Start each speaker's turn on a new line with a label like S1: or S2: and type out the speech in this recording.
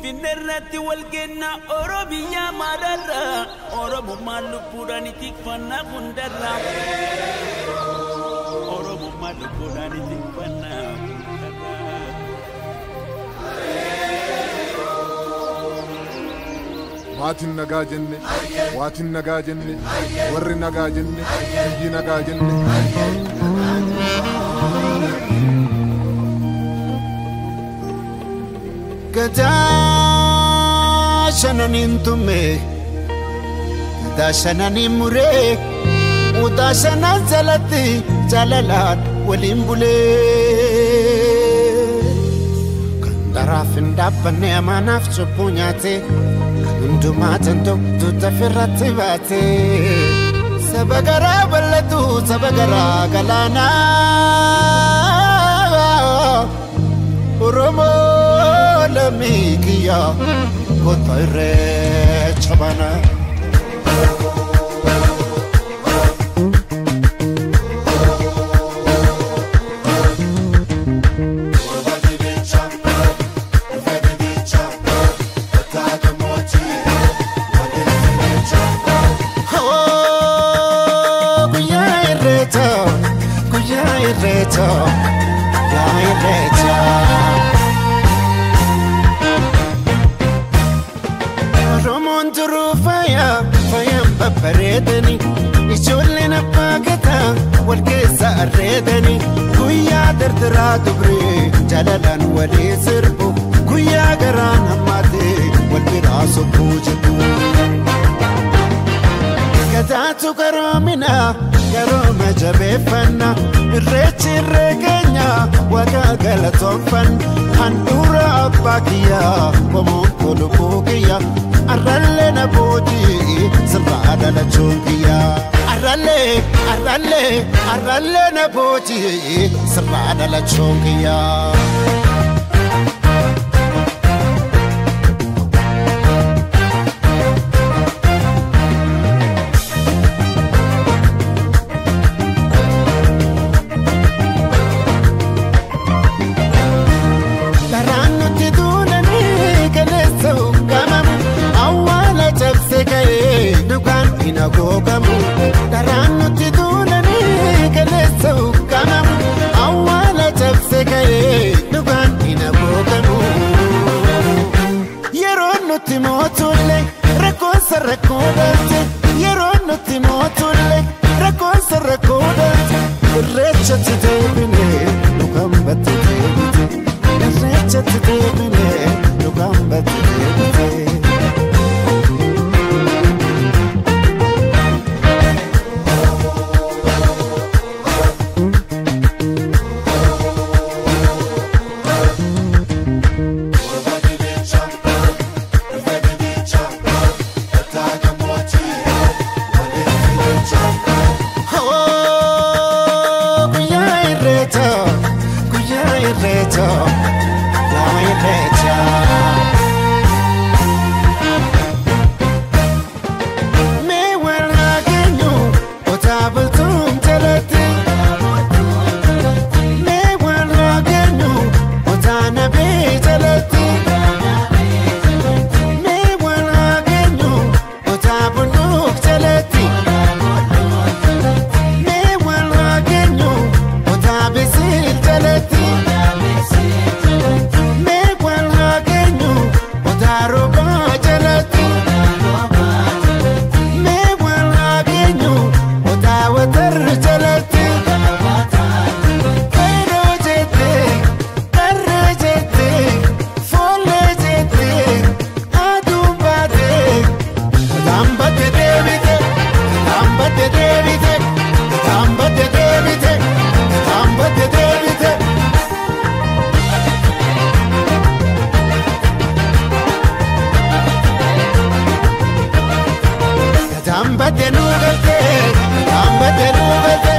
S1: Finnerratti walgenna Oromiyaa mararra Oromummaan lubbuudhaan tikfannaa hundarra Oromummaan lubbuudhaan tikfannaa hundarra
S2: Waatin nagaa jenne waatin nagaa jenne warri nagaa jenne biyyi nagaa jenne
S3: Gadashananin tume Gadashananin mure Udashanan jalati jalalat walimbule Kandarafin dabbanne amanaf chupunyate Kanundumatan tuta firratti bate Sabagara balatu sabagara galana Oromo Lamikia Kotoire Chabana Paredani, ijoolleen abbaa gataa wal keessa arreedani guyyaa dardaraa dubree jaalalaan walii sirbu guyyaa garaan hammaatee wal biraa sobbuu jedhu gataatu garoomina garooma jabeeffanna irreechi irree keenya waaqa galatoonfan handhuura abbaa kiyyaa qomoon kolubuu kiyyaa arralle na booti sirba adala chungiya arralle na booti sirba adala chungiya Ambate nu galte,